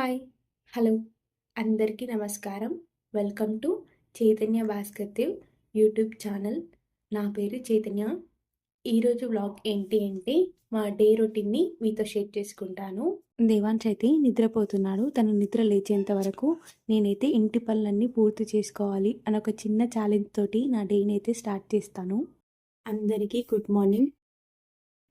Hi! Hello! అందరికీ నమస్కారం. Welcome to Chaitanya Bhaskardev YouTube channel. నా పేరు చైతన్య. ఈరోజు వ్లాగ్ ఏంటి అంటే, మా డే రొటీన్‌ని మీతో షేర్ చేసుకుంటాను. దేవాంశ్ అయితే నిద్రపోతున్నాడు. తను నిద్ర లేచేంత వరకు నేనైతే ఇంటి పనులన్నీ పూర్తి చేసుకోవాలి అని ఒక చిన్న ఛాలెంజ్ తోటి నా డేనైతే స్టార్ట్ చేస్తాను. అందరికీ గుడ్ మార్నింగ్.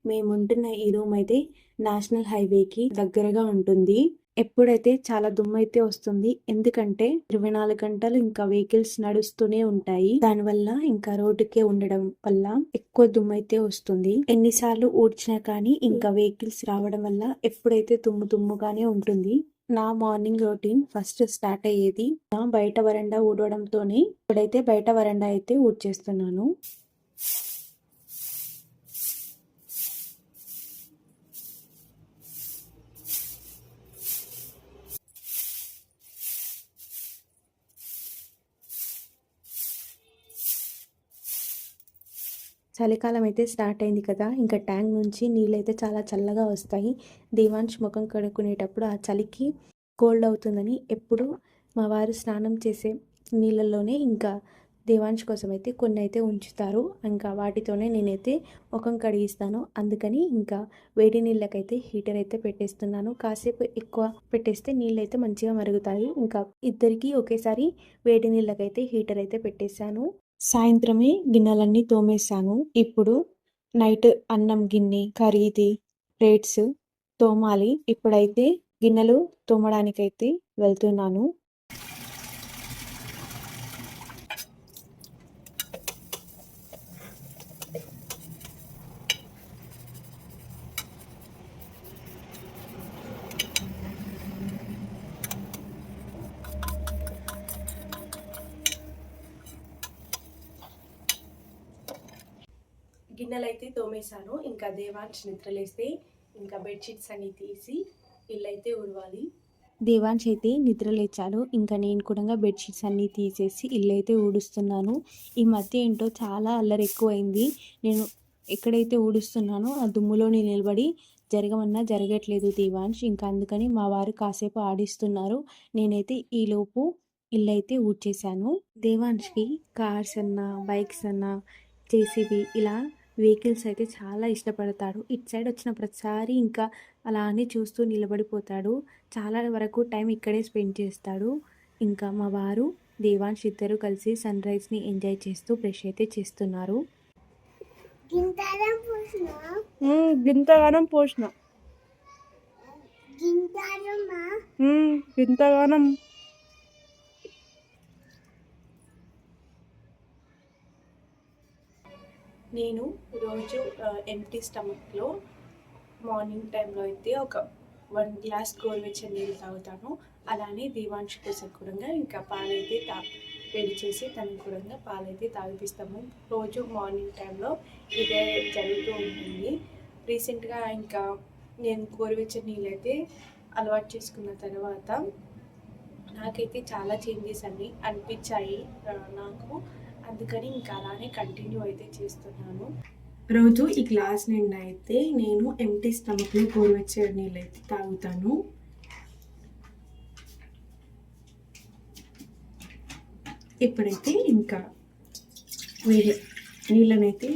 మేముంటున్న ఈ రూమ్ అయితే నేషనల్ హైవేకి దగ్గరగా ఉంటుంది. ఎప్పుడైతే చాలా దుమ్మైతే వస్తుంది. ఎందుకంటే 24 గంటలు ఇంకా వెహికల్స్ నడుస్తూనే ఉంటాయి. దానివల్ల ఇంకా రోడ్డుకే ఉండడం వల్ల ఎక్కువ దుమ్మైతే వస్తుంది. ఎన్నిసార్లు ఊడ్చినా కానీ ఇంకా వెహికల్స్ రావడం వల్ల ఎప్పుడైతే దుమ్ముగానే ఉంటుంది. నా మార్నింగ్ రొటీన్ ఫస్ట్ స్టార్ట్ అయ్యేది బయట వరండా ఊడవడంతోనే. ఇప్పుడైతే బయట వరండా అయితే ఊడ్చేస్తున్నాను. చలికాలం అయితే స్టార్ట్ అయింది కదా! ఇంకా ట్యాంక్ నుంచి నీళ్ళైతే చాలా చల్లగా వస్తాయి. దేవాంశ్ ముఖం కడుక్కునేటప్పుడు ఆ చలికి కోల్డ్ అవుతుందని ఎప్పుడు మా వారు స్నానం చేసే నీళ్ళల్లోనే ఇంకా దేవాంశ్ కోసం అయితే కొన్ని అయితే ఉంచుతారు. ఇంకా వాటితోనే నేనైతే ముఖం కడిగిస్తాను. అందుకని ఇంకా వేడి నీళ్ళకైతే హీటర్ అయితే పెట్టేస్తున్నాను. కాసేపు ఎక్కువ పెట్టేస్తే నీళ్ళైతే మంచిగా మరుగుతాయి. ఇంకా ఇద్దరికీ ఒకేసారి వేడి నీళ్ళకైతే హీటర్ అయితే పెట్టేశాను. సాయంత్రమే గిన్నెలన్నీ తోమేశాను. ఇప్పుడు నైట్ అన్నం గిన్నె, కర్రీది ప్లేట్స్ తోమాలి. ఇప్పుడైతే గిన్నెలు తోమడానికైతే వెళ్తున్నాను. గిన్నెలైతే తోమేశాను. ఇంకా దేవాంశ్ నిద్రలేస్తే ఇంకా బెడ్షీట్స్ అన్నీ తీసి ఇల్లైతే ఊడవాలి. దేవాంశ్ అయితే నిద్ర లేచాడు. ఇంకా నేను కూడా బెడ్షీట్స్ అన్నీ తీసేసి ఇల్లైతే ఊడుస్తున్నాను. ఈ మధ్య ఏంటో చాలా అల్లరి ఎక్కువైంది. నేను ఎక్కడైతే ఊడుస్తున్నానో ఆ దుమ్ములోనే నిలబడి జరగమన్నా జరగట్లేదు దేవాంశ్. ఇంకా అందుకని మా వారు కాసేపు ఆడిస్తున్నారు. నేనైతే ఈలోపు ఇల్లైతే ఊడ్చేశాను. దేవాంష్‌కి కార్స్ అన్నా, బైక్స్ అన్నా, జేసీబీ ఇలా వెహికల్స్ అయితే చాలా ఇష్టపడతాడు. ఇటు సైడ్ వచ్చిన ప్రతిసారి ఇంకా అలానే చూస్తూ నిలబడిపోతాడు. చాలా వరకు టైం ఇక్కడే స్పెండ్ చేస్తాడు. ఇంకా మా వారు దేవాంశ్ ఇద్దరు కలిసి సన్‌రైజ్‌ని ఎంజాయ్ చేస్తూ బ్రష్ అయితే చేస్తున్నారు. గింతగానం పోసిన గింతగానం నేను రోజు ఎంప్టీ స్టమక్లో మార్నింగ్ టైంలో అయితే ఒక 1 గ్లాస్ గోరువెచ్చని నీళ్ళు తాగుతాను. అలానే దేవాంశ్ కోసం కూడా ఇంకా పాలైతే వేడి చేసి తనకు కూడా పాలైతే తాగిపిస్తాము. రోజు మార్నింగ్ టైంలో ఇదే జరుగుతూ ఉంటుంది. రీసెంట్గా ఇంకా నేను గోరువెచ్చని నీళ్ళు అయితే అలవాటు చేసుకున్న తర్వాత నాకైతే చాలా చేంజెస్ అన్నీ అనిపించాయి నాకు. అందుకని ఇంకా అలానే కంటిన్యూ అయితే చేస్తున్నాను. రోజు ఈ గ్లాస్ నిండా అయితే నేను ఎంప్టీ స్టమక్లో గోరువెచ్చని నీళ్ళు అయితే తాగుతాను. ఇప్పుడైతే ఇంకా వేడి నీళ్ళనైతే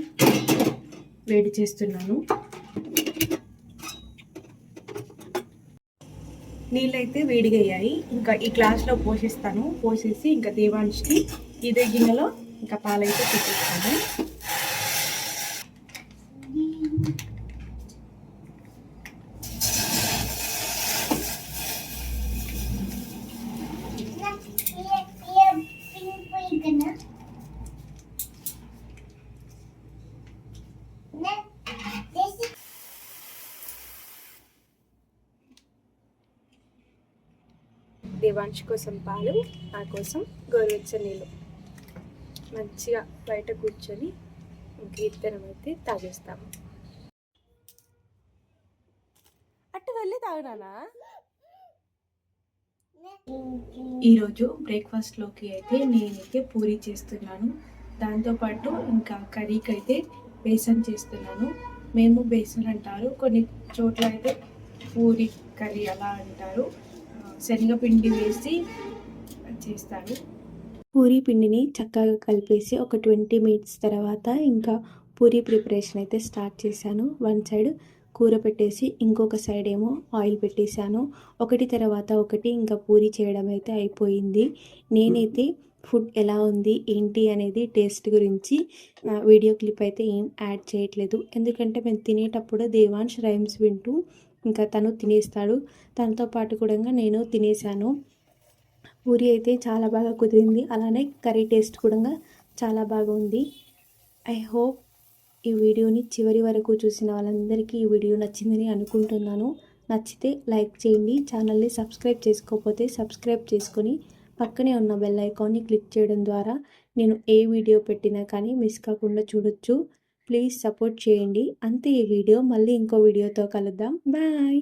వేడి చేస్తున్నాను. నీళ్ళైతే వేడిగా అయ్యాయి. ఇంకా ఈ గ్లాస్లో పోసేసి ఇంకా దేవాంష్కి ఇదే గిన్నెలో ఇంకా పాలైతే పెట్టేస్తాను. దేవాంశ్ కోసం పాలు, నా కోసం గోరువెచ్చని నీళ్ళు. మంచిగా బయట కూర్చొని ఇద్దరం అయితే తాగేస్తాము. అటు వెళ్ళి తాగునానా. ఈరోజు బ్రేక్ఫాస్ట్లోకి అయితే నేనైతే పూరి చేస్తున్నాను. దాంతోపాటు ఇంకా కర్రీకి అయితే బేసన్ చేస్తున్నాను. మేము బేసన్ అంటారు, కొన్ని చోట్ల అయితే పూరి కర్రీ అలా అంటారు. శనగపిండి వేసి చేస్తాడు. పూరీ పిండిని చక్కగా కలిపేసి ఒక 20 మినిట్స్ తర్వాత ఇంకా పూరీ ప్రిపరేషన్ అయితే స్టార్ట్ చేశాను. వన్ సైడ్ కూర పెట్టేసి ఇంకొక సైడ్ ఏమో ఆయిల్ పెట్టేశాను. ఒకటి తర్వాత ఒకటి ఇంకా పూరీ చేయడం అయితే అయిపోయింది. నేనైతే ఫుడ్ ఎలా ఉంది ఏంటి అనేది టేస్ట్ గురించి వీడియో క్లిప్ అయితే ఏం యాడ్ చేయట్లేదు. ఎందుకంటే మేము తినేటప్పుడు దేవాంశ్ రైమ్స్ వింటూ ఇంకా తను తినేస్తాడు. తనతో పాటు కూడా నేను తినేసాను. పూరి అయితే చాలా బాగా కుదిరింది. అలానే కర్రీ టేస్ట్ కూడా చాలా బాగా ఉంది. ఐ హోప్ ఈ వీడియోని చివరి వరకు చూసిన వాళ్ళందరికీ ఈ వీడియో నచ్చిందని అనుకుంటున్నాను. నచ్చితే లైక్ చేయండి. ఛానల్ని సబ్స్క్రైబ్ చేసుకోకపోతే సబ్స్క్రైబ్ చేసుకొని పక్కనే ఉన్న బెల్ ఐకాన్ని క్లిక్ చేయడం ద్వారా నేను ఏ వీడియో పెట్టినా కానీ మిస్ కాకుండా చూడొచ్చు. ప్లీజ్ సపోర్ట్ చేయండి. అంతే ఈ వీడియో. మళ్ళీ ఇంకో వీడియోతో కలుద్దాం. బాయ్.